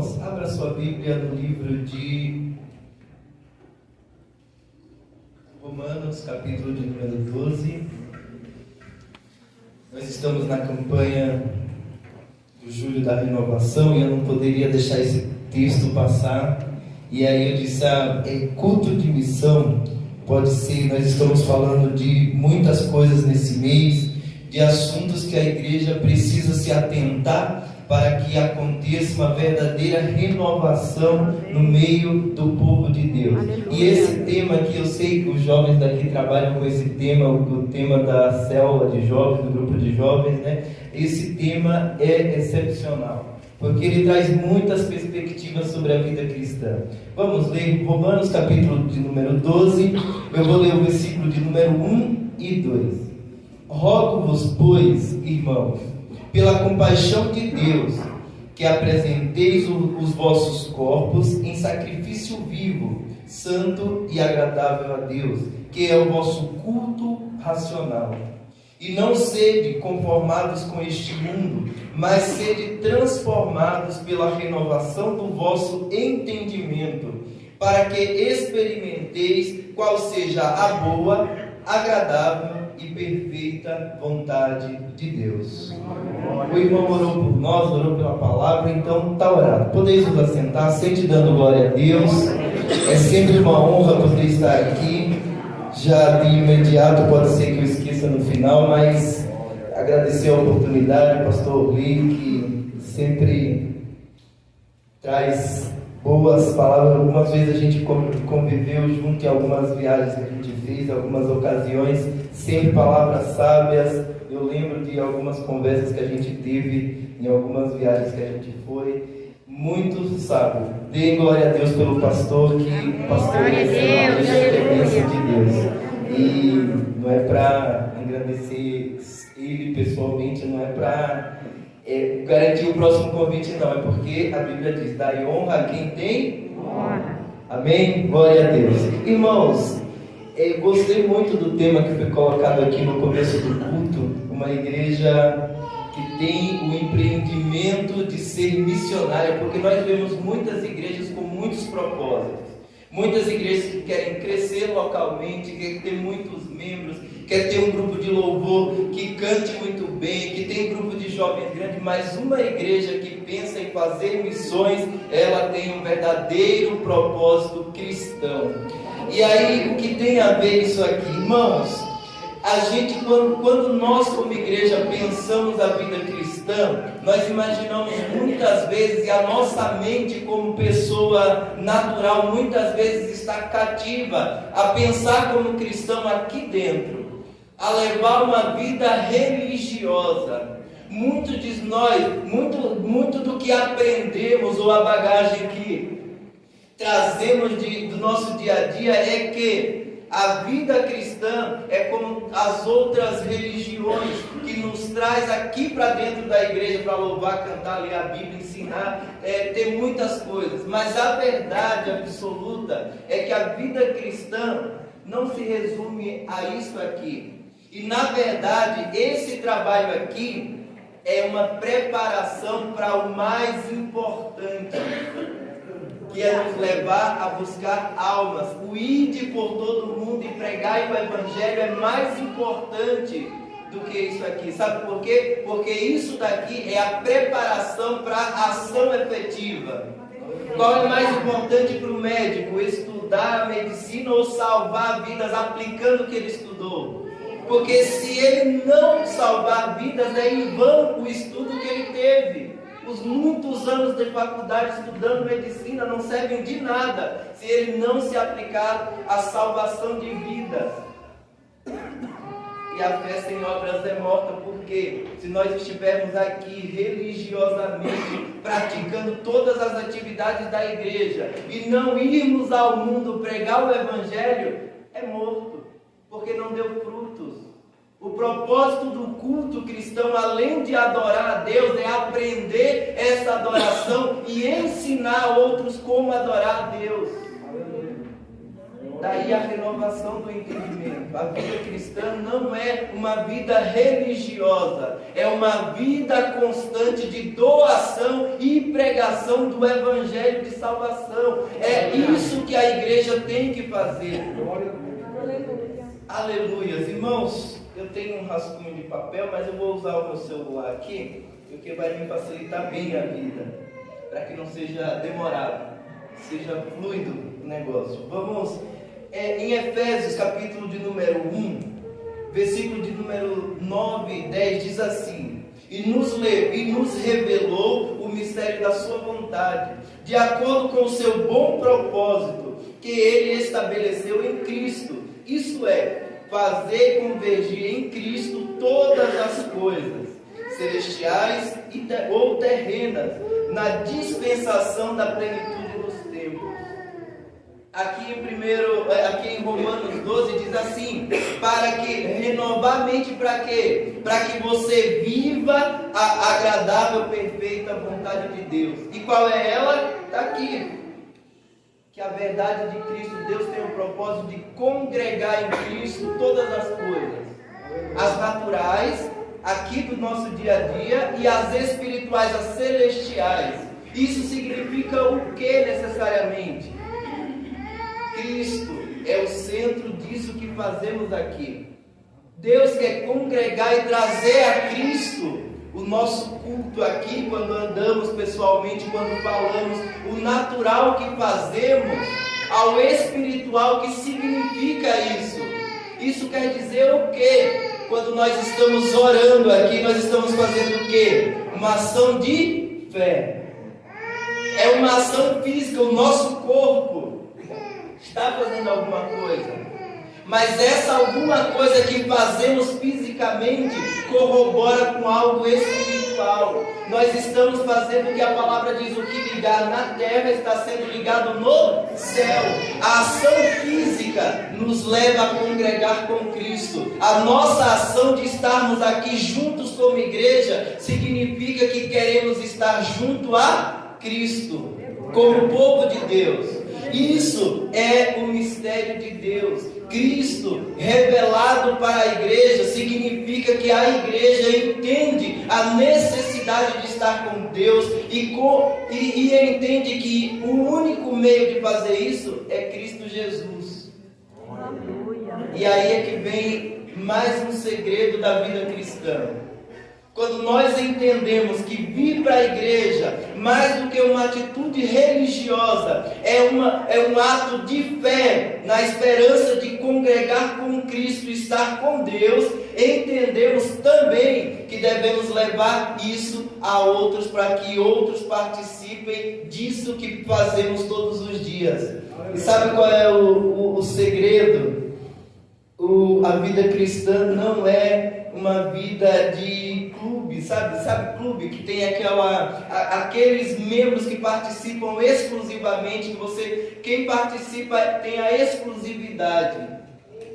Irmãos, abra sua Bíblia no livro de Romanos, capítulo de número 12. Nós estamos na campanha do Julho da Renovação e eu não poderia deixar esse texto passar. E aí eu disse, culto de missão pode ser, nós estamos falando de muitas coisas nesse mês, de assuntos que a igreja precisa se atentar para que aconteça uma verdadeira renovação no meio do povo de Deus. Aleluia. E esse tema que eu sei que os jovens daqui trabalham com esse tema, o tema da célula de jovens, do grupo de jovens, né? Esse tema é excepcional, porque ele traz muitas perspectivas sobre a vida cristã. Vamos ler Romanos capítulo de número 12, eu vou ler o versículo de número 1 e 2. Rogo-vos, pois, irmãos, pela compaixão de Deus, que apresenteis os vossos corpos em sacrifício vivo, santo e agradável a Deus, que é o vosso culto racional. E não sede conformados com este mundo, mas sede transformados pela renovação do vosso entendimento, para que experimenteis qual seja a boa, agradável e perfeita vontade de Deus. O irmão orou por nós, orou pela palavra, então está orado. Podeis nos assentar, sempre dando glória a Deus. É sempre uma honra poder estar aqui. Já de imediato, pode ser que eu esqueça no final, mas agradecer a oportunidade, ao pastor Lee, que sempre traz boas palavras. Algumas vezes a gente conviveu junto em algumas viagens que a gente fez, algumas ocasiões, sempre palavras sábias. Eu lembro de algumas conversas que a gente teve em algumas viagens que a gente foi, muito sábio. Dê glória a Deus pelo pastor, que o pastor é a bênção de Deus. E não é para engrandecer ele pessoalmente, não é para garantir o próximo convite, não, é porque a Bíblia diz: dai honra a quem tem honra. Amém? Glória a Deus. Irmãos, gostei muito do tema que foi colocado aqui no começo do culto. Uma igreja que tem o empreendimento de ser missionária, porque nós vemos muitas igrejas com muitos propósitos, muitas igrejas que querem crescer localmente, querem ter muitos membros, quer ter um grupo de louvor que cante muito bem, que tem um grupo de jovens grande, mas uma igreja que pensa em fazer missões, ela tem um verdadeiro propósito cristão. E aí, o que tem a ver isso aqui? Irmãos, a gente, quando nós como igreja pensamos a vida cristã, nós imaginamos muitas vezes, e a nossa mente como pessoa natural muitas vezes está cativa a pensar como cristão aqui dentro, a levar uma vida religiosa. Muito do que aprendemos, ou a bagagem que trazemos do nosso dia a dia, é que a vida cristã é como as outras religiões, que nos traz aqui para dentro da igreja para louvar, cantar, ler a Bíblia, ensinar, ter muitas coisas. Mas a verdade absoluta é que a vida cristã não se resume a isso aqui. E na verdade, esse trabalho aqui é uma preparação para o mais importante, que é nos levar a buscar almas. O ide por todo mundo e pregar o evangelho é mais importante do que isso aqui. Sabe por quê? Porque isso daqui é a preparação para a ação efetiva. Qual é mais importante para o médico? Estudar a medicina ou salvar vidas aplicando o que ele estudou? Porque se ele não salvar vidas, é em vão o estudo que ele teve. Os muitos anos de faculdade estudando medicina não servem de nada se ele não se aplicar à salvação de vidas. E a fé sem obras é morta, porque se nós estivermos aqui religiosamente praticando todas as atividades da igreja e não irmos ao mundo pregar o evangelho, é morto, porque não deu frutos. O propósito do culto cristão, além de adorar a Deus, é aprender essa adoração e ensinar outros como adorar a Deus. Daí a renovação do entendimento. A vida cristã não é uma vida religiosa, é uma vida constante de doação e pregação do Evangelho de salvação. É isso que a igreja tem que fazer. Aleluia. Irmãos, eu tenho um rascunho de papel, mas eu vou usar o meu celular aqui, porque vai me facilitar bem a vida, para que não seja demorado, seja fluido o negócio. Vamos em Efésios, capítulo de número 1, versículo de número 9 e 10, diz assim: e nos revelou o mistério da sua vontade, de acordo com o seu bom propósito, que ele estabeleceu em Cristo. Isso é, fazer convergir em Cristo todas as coisas, celestiais ou terrenas, na dispensação da plenitude dos tempos. Aqui em Romanos 12 diz assim: para que renovar a mente, para quê? Para que você viva a agradável, perfeita vontade de Deus. E qual é ela? Está aqui. Que a verdade de Cristo, Deus tem o propósito de congregar em Cristo todas as coisas, as naturais, aqui do nosso dia a dia, e as espirituais, as celestiais. Isso significa o que necessariamente? Cristo é o centro disso que fazemos aqui. Deus quer congregar e trazer a Cristo. O nosso culto aqui, quando andamos pessoalmente, quando falamos, o natural que fazemos, ao espiritual, que significa isso? Isso quer dizer o quê? Quando nós estamos orando aqui, nós estamos fazendo o quê? Uma ação de fé. É uma ação física, o nosso corpo está fazendo alguma coisa. Mas essa alguma coisa que fazemos fisicamente corrobora com algo espiritual. Nós estamos fazendo o que a palavra diz: o que ligar na terra está sendo ligado no céu. A ação física nos leva a congregar com Cristo. A nossa ação de estarmos aqui juntos como igreja significa que queremos estar junto a Cristo, como povo de Deus. Isso é o mistério de Deus. Cristo revelado para a igreja significa que a igreja entende a necessidade de estar com Deus e entende que o único meio de fazer isso é Cristo Jesus. E aí é que vem mais um segredo da vida cristã. Quando nós entendemos que vir para a igreja, mais do que uma atitude religiosa, é um ato de fé, na esperança de congregar com Cristo, estar com Deus, entendemos também que devemos levar isso a outros, para que outros participem disso que fazemos todos os dias. E sabe qual é o segredo? A vida cristã não é uma vida de clube, sabe clube que tem aqueles membros que participam exclusivamente, quem participa tem a exclusividade.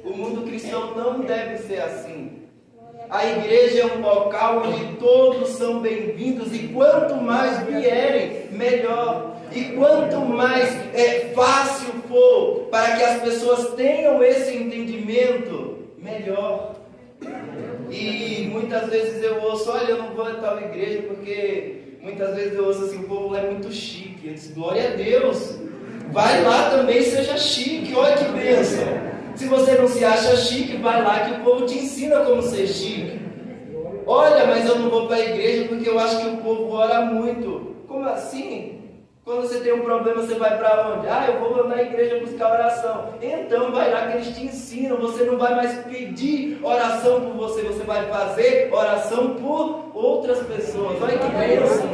O mundo cristão não deve ser assim. A igreja é um local onde todos são bem-vindos, e quanto mais vierem, melhor. E quanto mais fácil for para que as pessoas tenham esse entendimento, melhor. E muitas vezes eu ouço: olha, eu não vou a tal igreja porque muitas vezes eu ouço assim: o povo lá é muito chique. Eu disse: glória a Deus, vai lá também, seja chique, olha que bênção. Se você não se acha chique, vai lá que o povo te ensina como ser chique. Olha, mas eu não vou para a igreja porque eu acho que o povo ora muito. Como assim? Quando você tem um problema, você vai para onde? Eu vou na igreja buscar oração. Então vai lá que eles te ensinam. Você não vai mais pedir oração por você, você vai fazer oração por outras pessoas. Olha que bênção.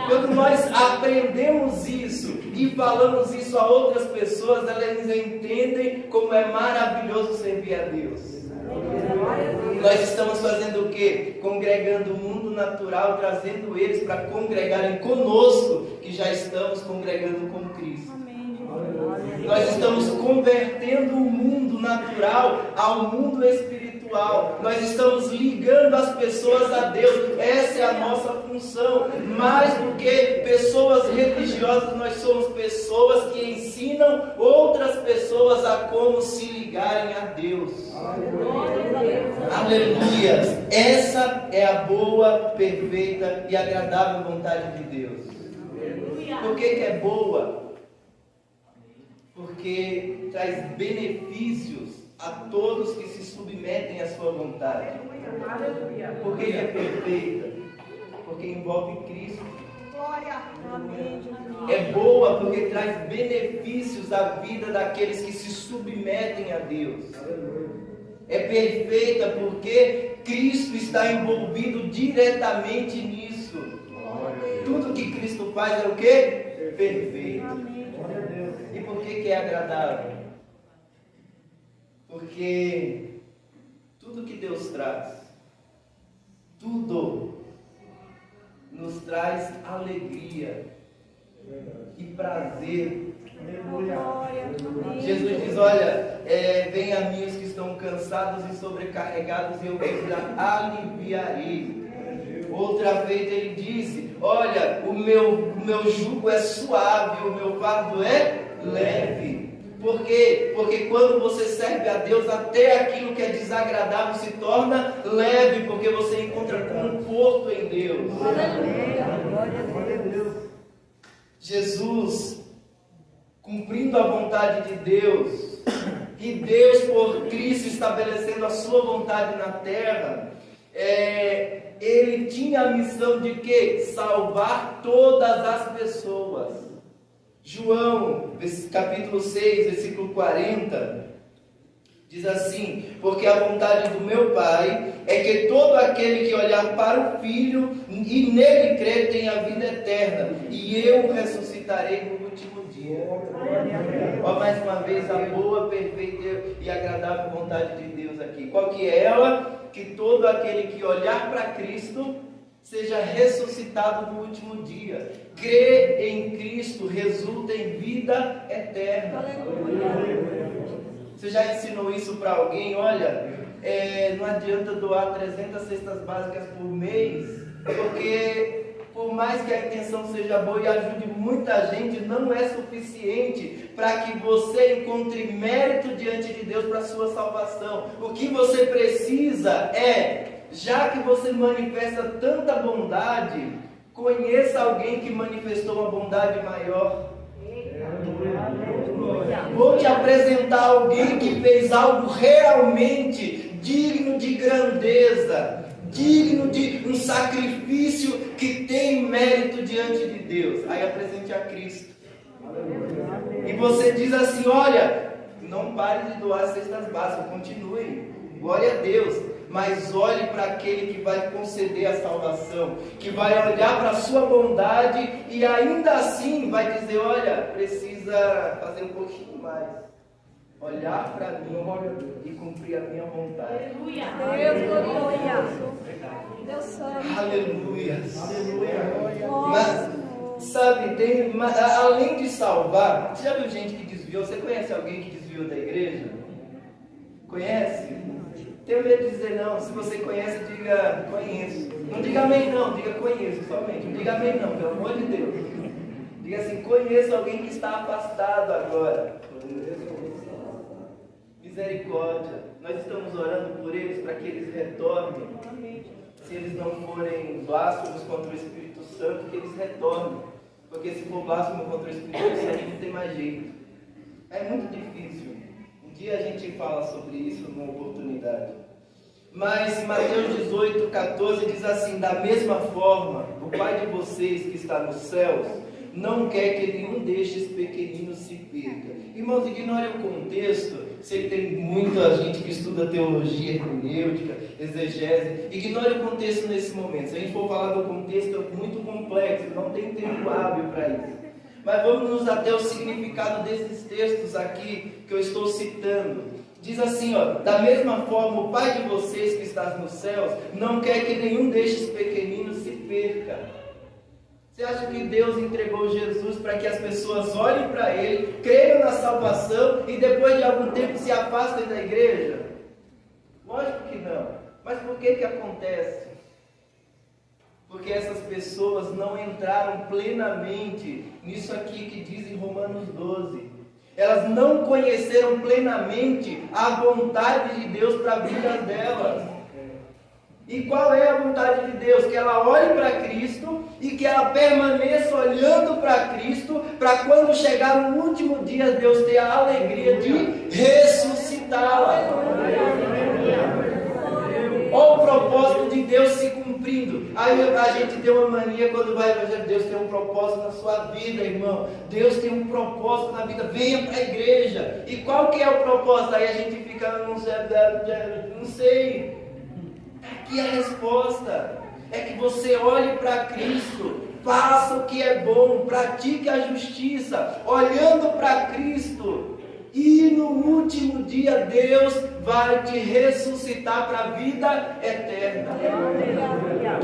Quando nós aprendemos isso e falamos isso a outras pessoas, elas entendem como é maravilhoso servir a Deus. Nós estamos fazendo o quê? Congregando o mundo natural, trazendo eles para congregarem conosco, que já estamos congregando com Cristo. Nós estamos convertendo o mundo natural ao mundo espiritual. espiritual. Nós estamos ligando as pessoas a Deus. Essa é a nossa função. Mais do que pessoas religiosas, nós somos pessoas que ensinam outras pessoas a como se ligarem a Deus. Aleluia! Essa é a boa, perfeita e agradável vontade de Deus. Por que é boa? Porque traz benefícios a todos que se submetem à sua vontade. Por que é perfeita? Porque envolve Cristo. É boa porque traz benefícios à vida daqueles que se submetem a Deus. É perfeita porque Cristo está envolvido diretamente nisso. Tudo que Cristo faz é o quê? Perfeito. E por que é agradável? Porque tudo que Deus traz, tudo nos traz alegria e prazer. Jesus diz, olha, venha a mim os que estão cansados e sobrecarregados e eu vos aliviarei. Outra vez ele disse, olha, o meu jugo é suave, o meu fardo é leve. Por quê? Porque quando você serve a Deus, até aquilo que é desagradável se torna leve, porque você encontra conforto em Deus. Jesus, cumprindo a vontade de Deus, e Deus por Cristo estabelecendo a sua vontade na terra, ele tinha a missão de quê? Salvar todas as pessoas. João, capítulo 6, versículo 40, diz assim, porque a vontade do meu Pai é que todo aquele que olhar para o Filho e nele crer tenha a vida eterna, e eu o ressuscitarei no último dia. Ó, mais uma vez, a boa, perfeita e agradável vontade de Deus aqui. Qual que é ela? Que todo aquele que olhar para Cristo seja ressuscitado no último dia. Crer em Cristo resulta em vida eterna. Você já ensinou isso para alguém? Olha, não adianta doar 300 cestas básicas por mês, porque por mais que a intenção seja boa e ajude muita gente, não é suficiente para que você encontre mérito diante de Deus para a sua salvação. O que você precisa é, já que você manifesta tanta bondade, conheça alguém que manifestou uma bondade maior. Vou te apresentar alguém que fez algo realmente digno de grandeza, digno de um sacrifício que tem mérito diante de Deus. Aí apresente a Cristo. E você diz assim, olha, não pare de doar cestas básicas, continue, glória a Deus. Mas olhe para aquele que vai conceder a salvação, que vai olhar para a sua bondade e ainda assim vai dizer, olha, precisa fazer um pouquinho mais. Olhar para mim e cumprir a minha vontade. Aleluia. Mas, sabe, além de salvar, você já viu gente que desviou? Você conhece alguém que desviou da igreja? Conhece? Tenho medo de dizer não. Se você conhece, diga conheço. Não diga amém não, diga conheço somente. Não diga amém não, pelo amor de Deus. Diga assim, conheço alguém que está afastado agora. Misericórdia. Nós estamos orando por eles para que eles retornem. Se eles não forem blasfemos contra o Espírito Santo, que eles retornem. Porque se for blasfemo contra o Espírito Santo, não tem mais jeito. É muito difícil. Um dia a gente fala sobre isso numa oportunidade. Mas Mateus 18, 14 diz assim, da mesma forma, o Pai de vocês que está nos céus não quer que nenhum destes pequeninos se perca. Irmãos, ignore o contexto. Sei que tem muita gente que estuda teologia hermenêutica, exegese. Ignore o contexto nesse momento. Se a gente for falar do contexto, é muito complexo, não tem tempo hábil para isso. Mas vamos nos até o significado desses textos aqui que eu estou citando. Diz assim, ó, da mesma forma, o Pai de vocês que está nos céus não quer que nenhum destes pequeninos se perca. Você acha que Deus entregou Jesus para que as pessoas olhem para Ele, creiam na salvação e depois de algum tempo se afastem da igreja? Lógico que não. Mas por que acontece? Porque essas pessoas não entraram plenamente nisso aqui que diz em Romanos 12. Elas não conheceram plenamente a vontade de Deus para a vida delas. E qual é a vontade de Deus? Que ela olhe para Cristo e que ela permaneça olhando para Cristo, para quando chegar no último dia, Deus ter a alegria de ressuscitá-la. Olha o propósito de Deus se cumprindo. Aí a gente tem uma mania quando vai evangelho. Deus tem um propósito na sua vida, irmão. Deus tem um propósito na vida. Venha para a igreja. E qual que é o propósito? Aí a gente fica, não sei. Aqui a resposta é que você olhe para Cristo, faça o que é bom, pratique a justiça, olhando para Cristo, e no último dia Deus vai te ressuscitar para a vida eterna.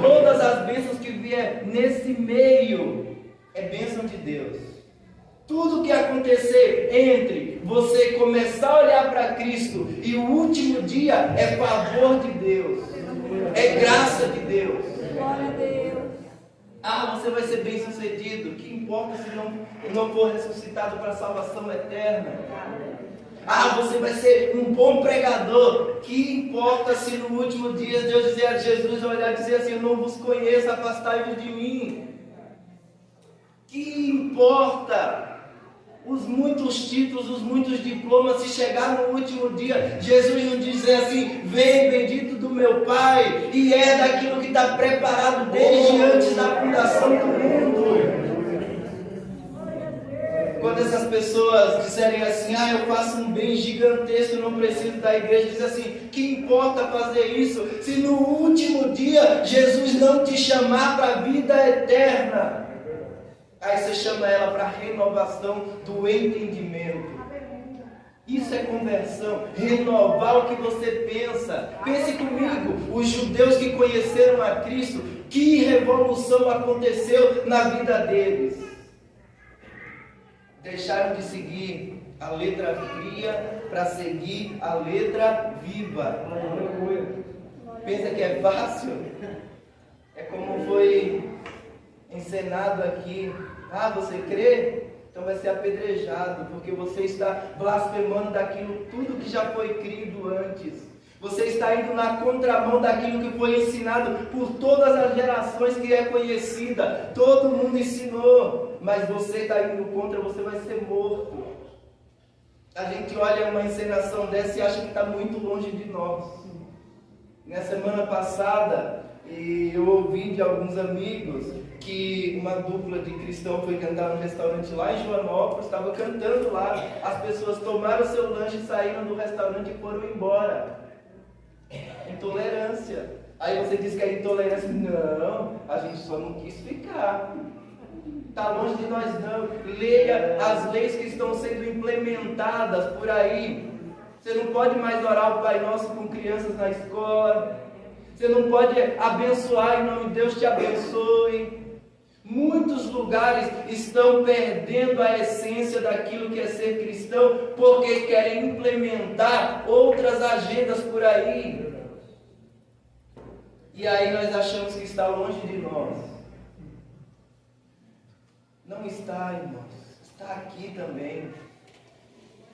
Todas as bênçãos que vier nesse meio é bênção de Deus. Tudo que acontecer entre você começar a olhar para Cristo e o último dia é favor de Deus. É graça de Deus. Glória a Deus. Ah, você vai ser bem sucedido. Que importa se não for ressuscitado para a salvação eterna? Ah, você vai ser um bom pregador. Que importa se no último dia Deus dizer a Jesus, olhar e dizer assim: eu não vos conheço, afastai-vos de mim. Que importa os muitos títulos, os muitos diplomas, se chegar no último dia, Jesus não dizer assim: vem bendito do meu Pai, e é daquilo que está preparado desde antes da fundação do mundo. Quando essas pessoas disserem assim: ah, eu faço um bem gigantesco, não preciso da igreja, diz assim: que importa fazer isso, se no último dia Jesus não te chamar para a vida eterna? Aí você chama ela para renovação do entendimento. Isso é conversão, renovar o que você pensa. Pense comigo, os judeus que conheceram a Cristo, que revolução aconteceu na vida deles? Deixaram de seguir a letra fria para seguir a letra viva. Pensa que é fácil? É como foi encenado aqui. Ah, você crê? Então vai ser apedrejado, porque você está blasfemando daquilo tudo que já foi crido antes. Você está indo na contramão daquilo que foi ensinado por todas as gerações que é conhecida. Todo mundo ensinou, mas você está indo contra, você vai ser morto. A gente olha uma encenação dessa e acha que está muito longe de nós. Na semana passada, eu ouvi de alguns amigos que uma dupla de cristãos foi cantar num restaurante lá em Joanópolis, estava cantando lá, as pessoas tomaram seu lanche, saíram do restaurante e foram embora. Intolerância. Aí você diz que é intolerância. Não, a gente só não quis ficar. Está longe de nós não. Leia as leis que estão sendo implementadas por aí. Você não pode mais orar o Pai Nosso com crianças na escola. Você não pode abençoar em nome de Deus te abençoe. Muitos lugares estão perdendo a essência daquilo que é ser cristão, porque querem implementar outras agendas por aí. E aí nós achamos que está longe de nós. Não está, irmãos. Está aqui também.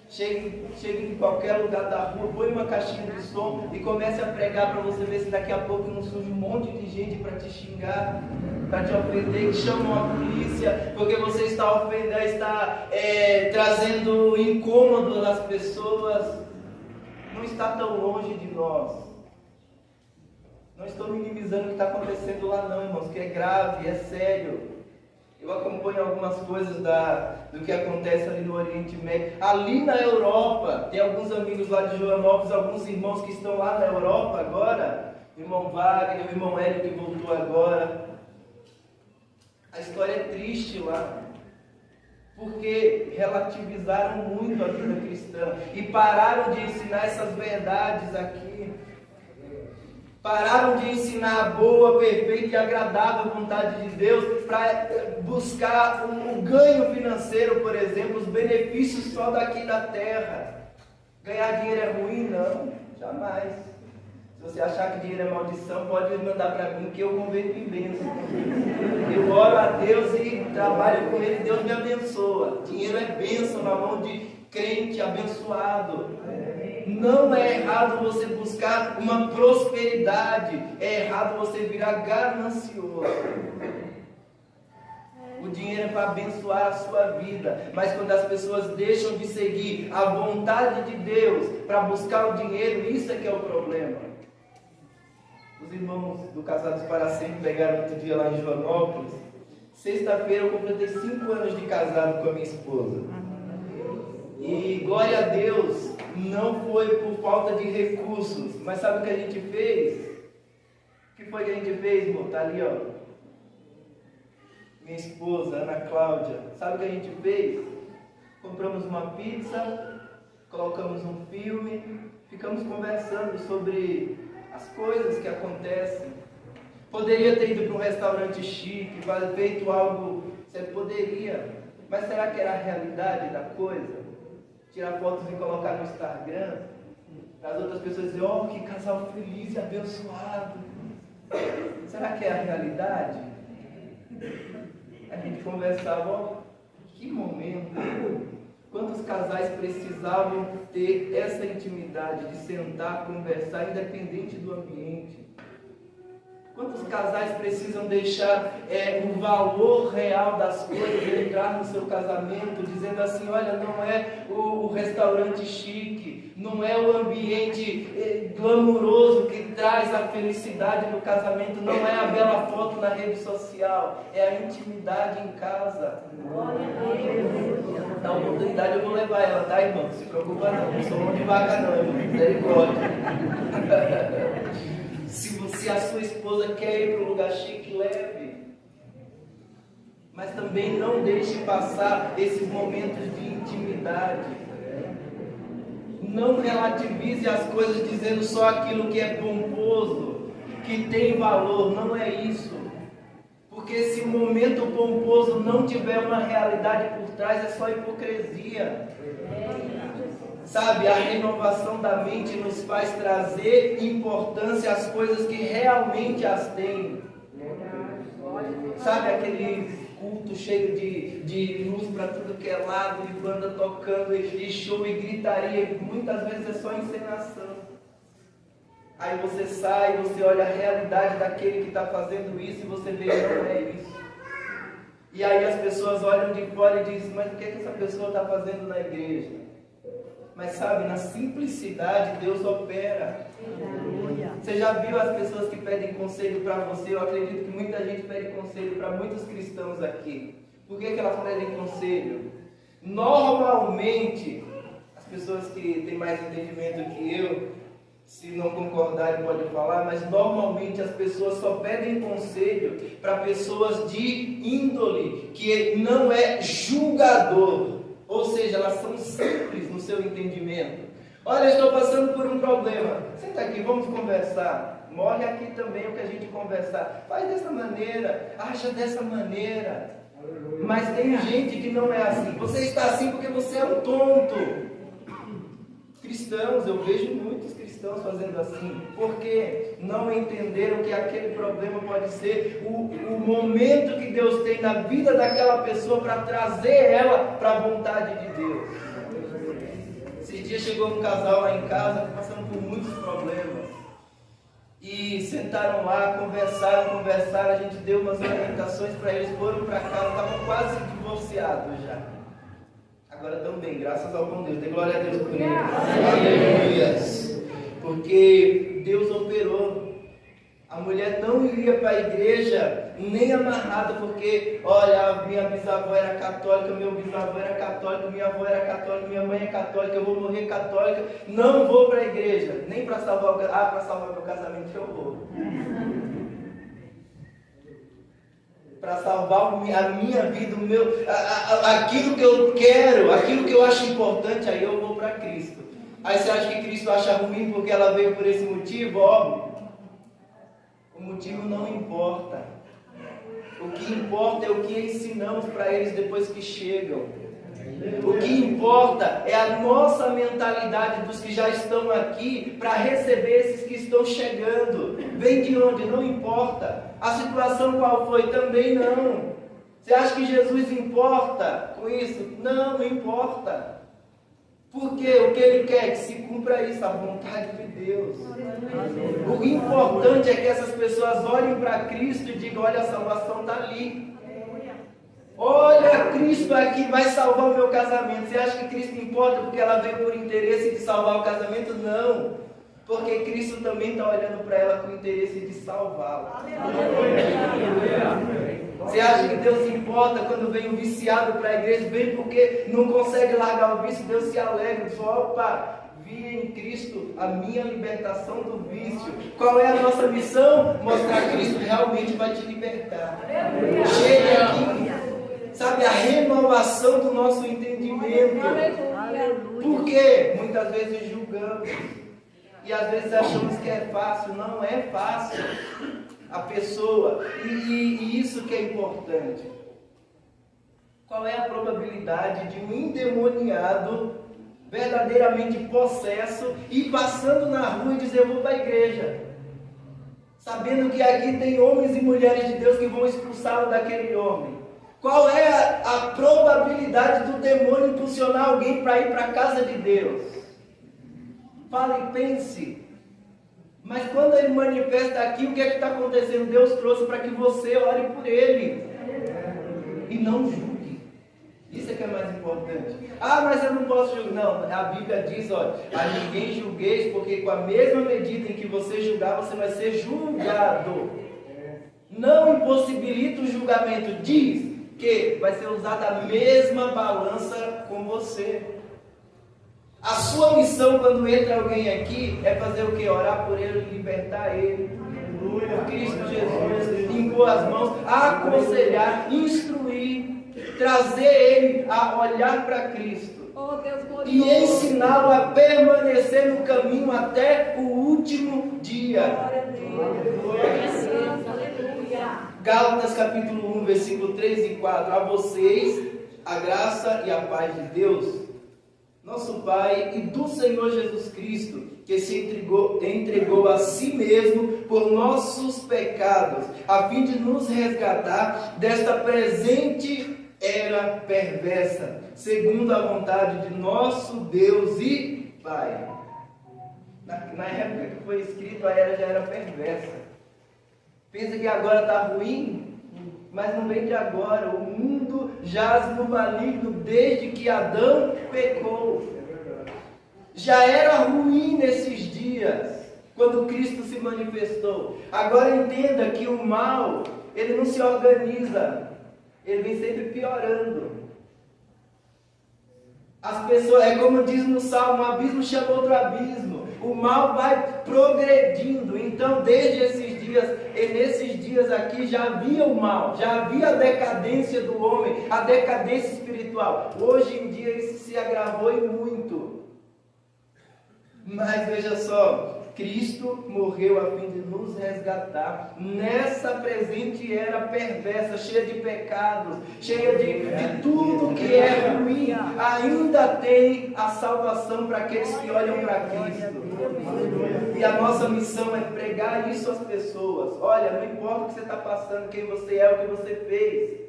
Chegue em qualquer lugar da rua, põe uma caixinha de som e comece a pregar para você ver se daqui a pouco não surge um monte de gente para te xingar, para te ofender, que chamam a polícia, porque você está ofendendo, está trazendo incômodo às pessoas. Não está tão longe de nós. Não estou minimizando o que está acontecendo lá não, irmãos, que é grave, é sério. Eu acompanho algumas coisas do que acontece ali no Oriente Médio. Ali na Europa, tem alguns amigos lá de Joanópolis, alguns irmãos que estão lá na Europa agora. O irmão Wagner, o irmão Hélio que voltou agora. A história é triste lá. Porque relativizaram muito a vida cristã. E pararam de ensinar essas verdades aqui. Pararam de ensinar a boa, perfeita e agradável vontade de Deus para buscar um ganho financeiro, por exemplo, os benefícios só daqui da terra. Ganhar dinheiro é ruim? Não, jamais. Se você achar que dinheiro é maldição, pode mandar para mim que eu converto em bênção. Eu oro a Deus e trabalho com Ele, Deus me abençoa. Dinheiro é bênção na mão de crente abençoado. Não é errado você buscar uma prosperidade, é errado você virar ganancioso. O dinheiro é para abençoar a sua vida, mas quando as pessoas deixam de seguir a vontade de Deus para buscar o dinheiro, isso é que é o problema. Os irmãos do Casados para Sempre pegaram outro dia lá em Joanópolis. Sexta-feira eu completei 5 anos de casado com a minha esposa. E glória a Deus, não foi por falta de recursos, mas sabe o que a gente fez? O que foi que a gente fez, irmão? Tá ali, ó. Minha esposa, Ana Cláudia. Sabe o que a gente fez? Compramos uma pizza, colocamos um filme, ficamos conversando sobre as coisas que acontecem. Poderia ter ido para um restaurante chique, feito algo, você poderia, mas será que era a realidade da coisa? Tirar fotos e colocar no Instagram, para as outras pessoas dizerem, oh, que casal feliz e abençoado. Será que é a realidade? A gente conversava, oh, que momento. Quantos casais precisavam ter essa intimidade de sentar, conversar, independente do ambiente? Quantos casais precisam deixar o valor real das coisas entrar no seu casamento, dizendo assim, olha, não é o restaurante chique, não é o ambiente glamuroso que traz a felicidade no casamento, não é a bela foto na rede social, é a intimidade em casa. Na oportunidade eu vou levar ela, tá, irmão? Não se preocupa não, não sou mão de vaca não, irmão, misericórdia. Se a sua esposa quer ir para um lugar chique, leve. Mas também não deixe passar esses momentos de intimidade. Não relativize as coisas dizendo só aquilo que é pomposo, que tem valor. Não é isso. Porque se o momento pomposo não tiver uma realidade por trás, é só hipocrisia. Sabe, a renovação da mente nos faz trazer importância às coisas que realmente as têm. Sabe, aquele culto cheio de luz para tudo que é lado, de banda tocando, e show e gritaria, e muitas vezes é só encenação. Aí você sai, você olha a realidade daquele que está fazendo isso, e você vê que não é isso. E aí as pessoas olham de fora e dizem, mas o que é que essa pessoa está fazendo na igreja? Mas sabe, na simplicidade Deus opera. Você já viu as pessoas que pedem conselho para você? Eu acredito que muita gente pede conselho para muitos cristãos aqui. Por que elas pedem conselho? Normalmente, as pessoas que têm mais entendimento que eu, se não concordarem pode falar, mas normalmente as pessoas só pedem conselho para pessoas de índole, que não é julgador. Ou seja, elas são simples no seu entendimento. Olha, eu estou passando por um problema. Senta aqui, vamos conversar. Morre aqui também o que a gente conversar. Faz dessa maneira, acha dessa maneira. Mas tem gente que não é assim. Você está assim porque você é um tonto. Cristãos, eu vejo muitos cristãos fazendo assim, porque não entenderam que aquele problema pode ser o momento que Deus tem na vida daquela pessoa para trazer ela para a vontade de Deus. Esses dias chegou um casal lá em casa passando por muitos problemas e sentaram lá, conversaram, a gente deu umas orientações para eles, foram para casa, estavam quase divorciados já. Agora estão bem, graças ao bom Deus. Dê glória a Deus por eles. Aleluia. Porque Deus operou. A mulher não iria para a igreja nem amarrada, porque, olha, a minha bisavó era católica, meu bisavô era católico, minha avó era católica, minha mãe é católica, eu vou morrer católica, não vou para a igreja, nem para salvar para salvar meu casamento eu vou. Para salvar a minha vida, aquilo que eu quero, aquilo que eu acho importante, aí eu vou para Cristo. Aí você acha que Cristo acha ruim porque ela veio por esse motivo? Óbvio. O motivo não importa. O que importa é o que ensinamos para eles depois que chegam. O que importa é a nossa mentalidade dos que já estão aqui para receber esses que estão chegando. Vem de onde? Não importa. A situação qual foi? Também não. Você acha que Jesus importa com isso? Não, não importa. Porque o que Ele quer é que se cumpra isso, a vontade de Deus. O importante é que essas pessoas olhem para Cristo e digam: olha, a salvação está ali. Olha, Cristo aqui vai salvar o meu casamento. Você acha que Cristo importa porque ela veio por interesse de salvar o casamento? Não. Porque Cristo também está olhando para ela com interesse de salvá-la. Você acha que Deus se importa quando vem um viciado para a igreja? Vem porque não consegue largar o vício. Deus se alegra. Diz: opa, vi em Cristo a minha libertação do vício. Qual é a nossa missão? Mostrar que Cristo realmente vai te libertar. Chega aqui. Sabe, a renovação do nosso entendimento. Porque muitas vezes julgamos. E às vezes achamos que é fácil. Não é fácil. A pessoa. E isso que é importante. Qual é a probabilidade de um endemoniado, verdadeiramente possesso, ir passando na rua e dizer: eu vou para a igreja, sabendo que aqui tem homens e mulheres de Deus que vão expulsá-lo daquele homem? Qual é a probabilidade do demônio impulsionar alguém para ir para a casa de Deus? Fale e pense. Mas quando ele manifesta aqui, o que é que está acontecendo? Deus trouxe para que você ore por ele e não julgue. Isso é que é mais importante. Ah, mas eu não posso julgar. Não, a Bíblia diz: olha, a ninguém julgueis, porque com a mesma medida em que você julgar, você vai ser julgado. Não impossibilita o julgamento. Diz que vai ser usada a mesma balança com você. A sua missão quando entra alguém aqui é fazer o que? Orar por ele, libertar ele. Por Cristo Jesus, impor as mãos, aconselhar, instruir, trazer ele a olhar para Cristo. E ensiná-lo a permanecer no caminho até o último dia. Gálatas capítulo 1, versículo 3 e 4. A vocês a graça e a paz de Deus, nosso Pai, e do Senhor Jesus Cristo, que se entregou a si mesmo por nossos pecados, a fim de nos resgatar desta presente era perversa, segundo a vontade de nosso Deus e Pai. Na época que foi escrito, a era já era perversa. Pensa que agora está ruim? Mas não vem de agora. O mundo jaz no maligno desde que Adão pecou. Já era ruim nesses dias, quando Cristo se manifestou. Agora entenda que o mal, ele não se organiza. Ele vem sempre piorando. As pessoas, é como diz no Salmo: um abismo chama outro abismo. O mal vai progredindo. Então, desde esses dias, e nesses dias aqui, já havia o mal, já havia a decadência do homem, a decadência espiritual. Hoje em dia isso se agravou e muito. Mas veja só, Cristo morreu a fim de nos resgatar nessa presente era perversa, cheia de pecados, cheia de tudo que é ruim. Ainda tem a salvação para aqueles que olham para Cristo. E a nossa missão é pregar isso às pessoas. Olha, não importa o que você está passando, quem você é, o que você fez.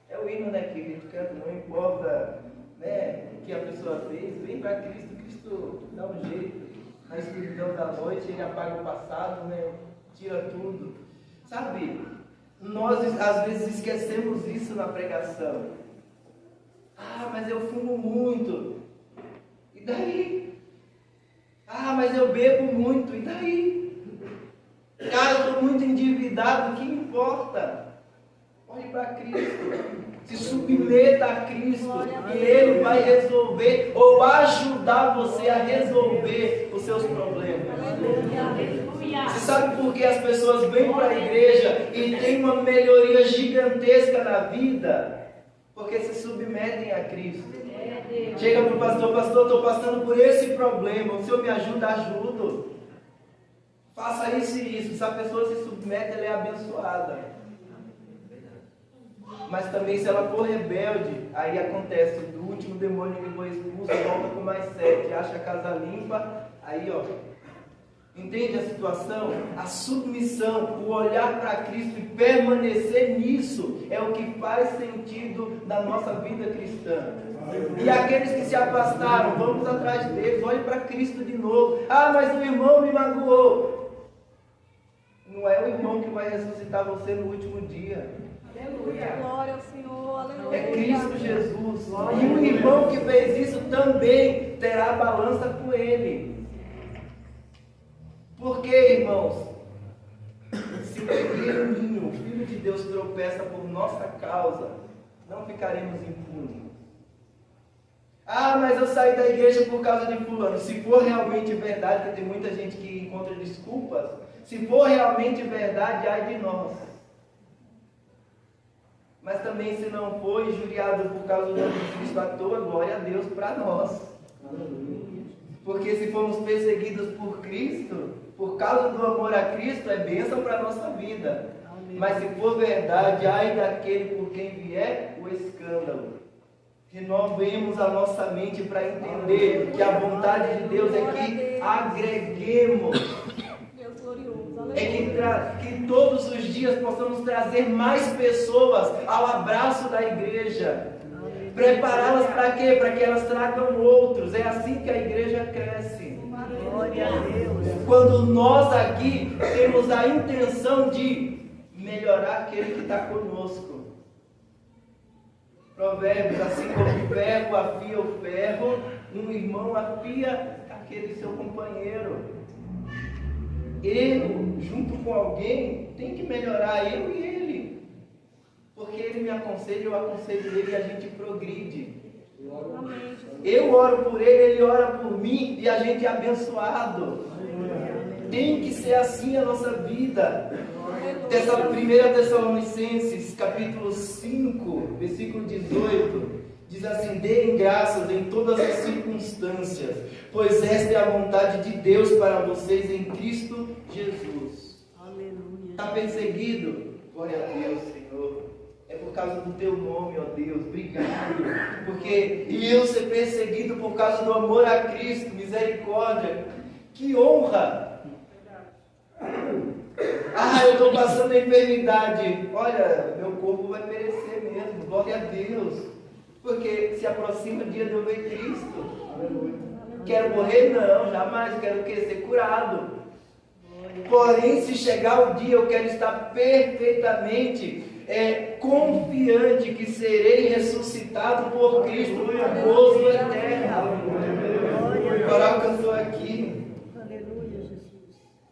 É o hino, né, que a gente canta. Não importa, né, o que a pessoa fez. Vem para Cristo, Cristo dá um jeito. Na escuridão da noite, ele apaga o passado, né? Tira tudo. Sabe, nós às vezes esquecemos isso na pregação. Ah, mas eu fumo muito. E daí? Ah, mas eu bebo muito. E daí? Cara, eu estou muito endividado. O que importa? Olhe para Cristo. Se submeta a Cristo e Ele vai resolver ou ajudar você a resolver os seus problemas. Você sabe por que as pessoas vêm para a igreja e tem uma melhoria gigantesca na vida? Porque se submetem a Cristo. Chega para o pastor: pastor, estou passando por esse problema, o senhor me ajuda? Ajudo. Faça isso e isso. Se a pessoa se submete, ela é abençoada. Mas também, se ela for rebelde, aí acontece do último demônio que foi expulso volta com mais 7, acha a casa limpa, aí ó, entende a situação? A submissão, o olhar para Cristo e permanecer nisso é o que faz sentido na nossa vida cristã. E aqueles que se afastaram, vamos atrás deles, olhe para Cristo de novo. Ah, mas o irmão me magoou. Não é o irmão que vai ressuscitar você no último dia. Aleluia. Glória ao Senhor, aleluia. É Cristo Jesus. E o irmão que fez isso também terá a balança com ele. Porque, irmãos, se o pequenininho, o Filho de Deus, tropeça por nossa causa, não ficaremos impunes. Ah, mas eu saí da igreja por causa de fulano. Se for realmente verdade, porque tem muita gente que encontra desculpas, se for realmente verdade, ai de nós. Mas também, se não for injuriado por causa do nome de Cristo à toa, glória a Deus para nós. Porque se formos perseguidos por Cristo, por causa do amor a Cristo, é bênção para a nossa vida. Mas se for verdade, ai daquele por quem vier o escândalo. Renovemos a nossa mente para entender que a vontade de Deus é que agreguemos. É que todos os dias possamos trazer mais pessoas ao abraço da igreja. Prepará-las para quê? Para que elas tragam outros. É assim que a igreja cresce. Glória a Deus. Quando nós aqui temos a intenção de melhorar aquele que está conosco. Provérbios, assim como o ferro afia o ferro, um irmão afia aquele seu companheiro. Eu, junto com alguém, tem que melhorar eu e ele. Porque ele me aconselha, eu aconselho ele e a gente progride. Eu oro por ele ora por mim e a gente é abençoado. Tem que ser assim a nossa vida. Dessa 1 Tessalonicenses, capítulo 5, versículo 18, diz assim: deem graças em todas as circunstâncias, pois esta é a vontade de Deus para vocês em Cristo Jesus. Aleluia. Está perseguido? Glória a Deus, Senhor. É por causa do teu nome, ó Deus. Obrigado. Porque eu ser perseguido por causa do amor a Cristo, misericórdia. Que honra! Ah, eu estou passando a enfermidade. Olha, meu corpo vai perecer mesmo. Glória a Deus. Porque se aproxima o dia de eu ver Cristo. Quero morrer? Não, jamais. Quero o quê? Ser curado. Porém, se chegar o dia, eu quero estar perfeitamente confiante que serei ressuscitado por Cristo. Gozo eterno. O coral cantou aqui. Aleluia, Jesus.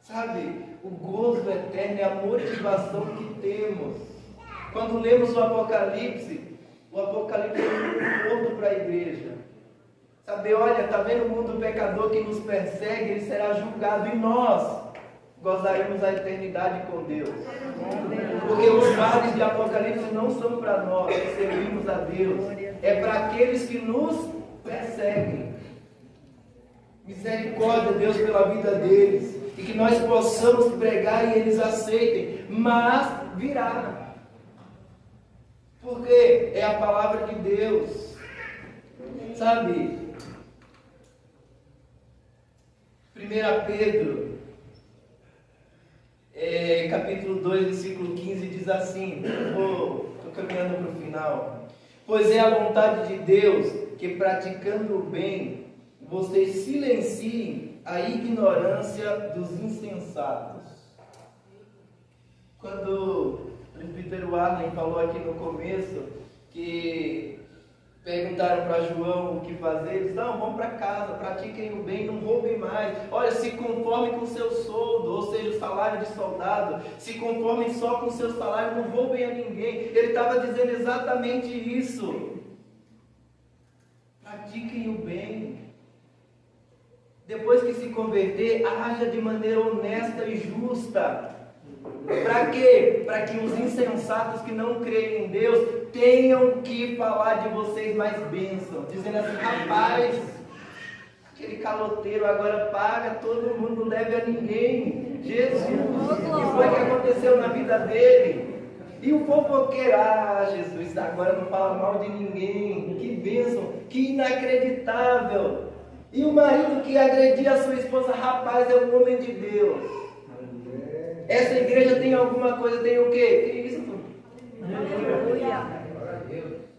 Sabe, o gozo eterno é a motivação que temos. Quando lemos o Apocalipse é um conforto para a igreja. Sabe, olha, está vendo o mundo pecador que nos persegue, ele será julgado e nós gozaremos a eternidade com Deus. Porque os vales de Apocalipse não são para nós que servimos a Deus, é para aqueles que nos perseguem. Misericórdia, Deus, pela vida deles. E que nós possamos pregar e eles aceitem. Mas virá. Porque é a palavra de Deus. Sabe? 1 Pedro, capítulo 2, versículo 15, diz assim. Estou caminhando para o final. Pois é a vontade de Deus que, praticando o bem, vocês silenciem a ignorância dos insensatos. Quando o presbítero Arlen falou aqui no começo que perguntaram para João o que fazer, eles não, vão para casa, pratiquem o bem, não roubem mais. Olha, se conformem com o seu soldo, ou seja, o salário de soldado, se conformem só com o seu salário, não roubem a ninguém. Ele estava dizendo exatamente isso. Pratiquem o bem. Depois que se converter, haja de maneira honesta e justa. Para quê? Para que os insensatos que não creem em Deus tenham que falar de vocês mais bênção. Dizendo assim, rapaz, aquele caloteiro agora paga, todo mundo não deve a ninguém. Jesus, o que foi que aconteceu na vida dele? E o fofoqueiro, Jesus, agora não fala mal de ninguém. Que bênção, que inacreditável. E o marido que agredia a sua esposa, rapaz, é um homem de Deus. Essa igreja tem alguma coisa, tem o quê? Cristo. Aleluia.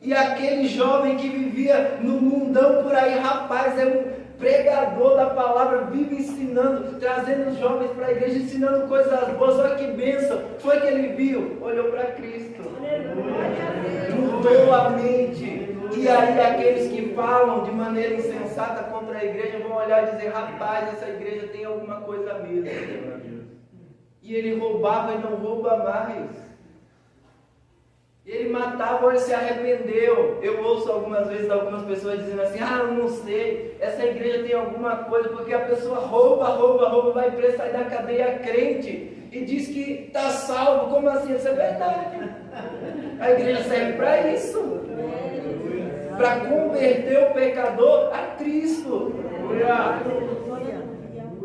E aquele jovem que vivia no mundão por aí, rapaz, é um pregador da palavra, vive ensinando, trazendo os jovens para a igreja, ensinando coisas boas. Olha que bênção. Foi que ele viu, olhou para Cristo, mudou a mente. E aí aqueles que falam de maneira insensata contra a igreja vão olhar e dizer, rapaz, essa igreja tem alguma coisa mesmo. E ele roubava e não rouba mais. Ele matava, ele se arrependeu. Eu ouço algumas vezes algumas pessoas dizendo assim, eu não sei, essa igreja tem alguma coisa, porque a pessoa rouba, vai preso, sai da cadeia crente e diz que está salvo. Como assim? Isso é verdade. A igreja serve para isso, para converter o pecador a Cristo.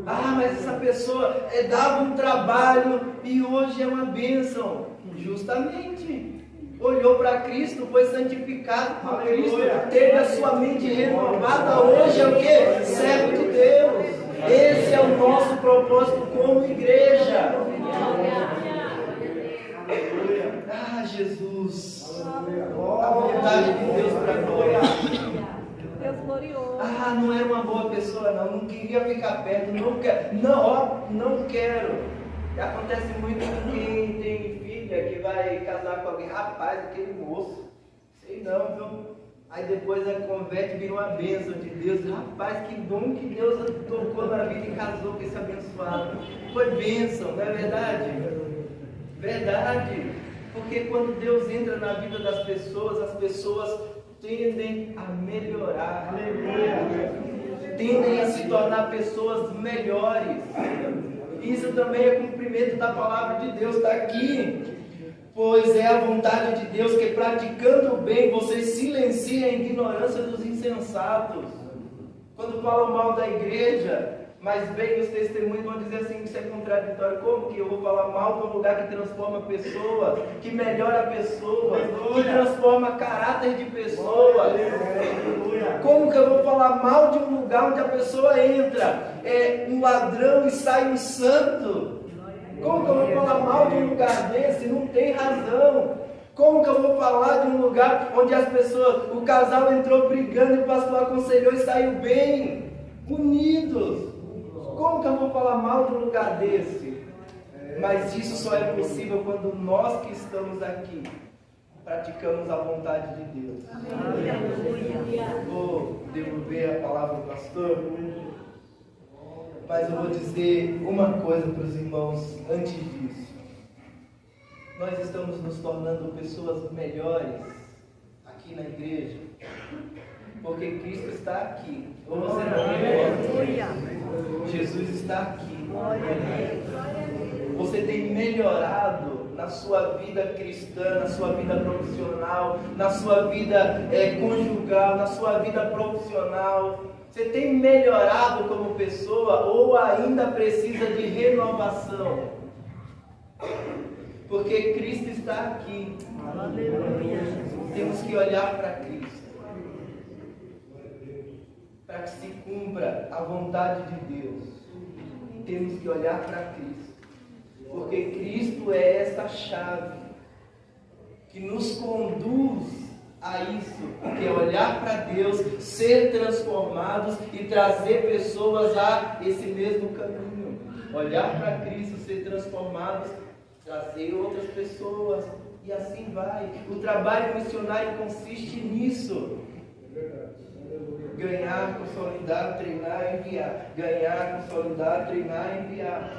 Mas essa pessoa dava um trabalho e hoje é uma bênção. Justamente. Olhou para Cristo, foi santificado por Cristo, teve a sua mente renovada, hoje é o que? Servo de Deus. Esse é o nosso propósito como igreja. Jesus. A vontade de Deus para nós. Deus glorioso. Não era uma boa pessoa, não queria ficar perto, não quero. Acontece muito com quem tem filha que vai casar com alguém, rapaz, aquele moço, sei não, viu? Aí depois a converte, vira uma bênção de Deus. Rapaz, que dom que Deus tocou na vida e casou com esse abençoado. Foi bênção, não é verdade? Verdade. Porque quando Deus entra na vida das pessoas, as pessoas tendem a melhorar. Tendem a se tornar pessoas melhores. Isso também é cumprimento da palavra de Deus, está aqui. Pois é a vontade de Deus que praticando o bem, você silencia a ignorância dos insensatos. Quando falam mal da igreja, mas bem os testemunhos vão dizer assim, que isso é contraditório. Como que eu vou falar mal de um lugar que transforma pessoas, que melhora pessoas, que transforma caráter de pessoas? Como que eu vou falar mal de um lugar onde a pessoa entra, é um ladrão e sai um santo? Como que eu vou falar mal de um lugar desse? Não tem razão. Como que eu vou falar de um lugar onde as pessoas, o casal entrou brigando e o pastor aconselhou e saiu bem, unidos? Como que eu vou falar mal de um lugar desse? Mas isso só é possível quando nós que estamos aqui praticamos a vontade de Deus. Vou devolver a palavra ao pastor, mas eu vou dizer uma coisa para os irmãos antes disso. Nós estamos nos tornando pessoas melhores aqui na igreja, porque Cristo está aqui. Ou você não? Jesus está aqui. Você tem melhorado na sua vida cristã, na sua vida profissional, na sua vida conjugal, na sua vida profissional. Você tem melhorado como pessoa ou ainda precisa de renovação? Porque Cristo está aqui. Temos que olhar para Cristo, para que se cumpra a vontade de Deus. Temos que olhar para Cristo, porque Cristo é essa chave que nos conduz a isso, que é olhar para Deus, ser transformados e trazer pessoas a esse mesmo caminho. Olhar para Cristo, ser transformados, trazer outras pessoas, e assim vai. O trabalho missionário consiste nisso. Ganhar, consolidar, treinar, enviar. Ganhar, consolidar, treinar, enviar.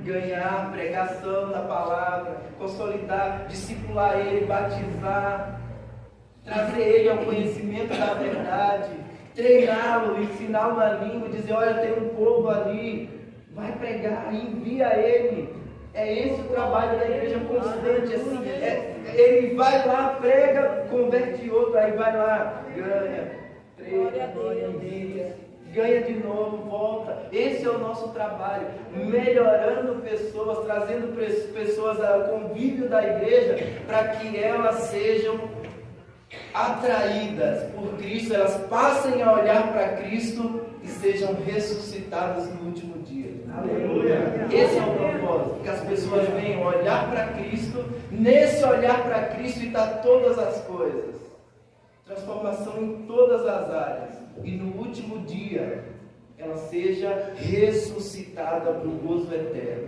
Ganhar, pregação da palavra, consolidar, discipular ele, batizar, trazer ele ao conhecimento da verdade, treiná-lo, ensinar uma língua, dizer, olha, tem um povo ali, vai pregar, envia ele. É esse o trabalho da igreja constante, assim, ele vai lá, prega, converte outro, aí vai lá, ganha, treina, ganha de novo, volta. Esse é o nosso trabalho, melhorando pessoas, trazendo pessoas ao convívio da igreja, para que elas sejam atraídas por Cristo, elas passem a olhar para Cristo e sejam ressuscitadas no último dia. Aleluia! Esse é o propósito, que as pessoas venham olhar para Cristo, nesse olhar para Cristo está todas as coisas, transformação em todas as áreas, e no último dia ela seja ressuscitada para o gozo eterno.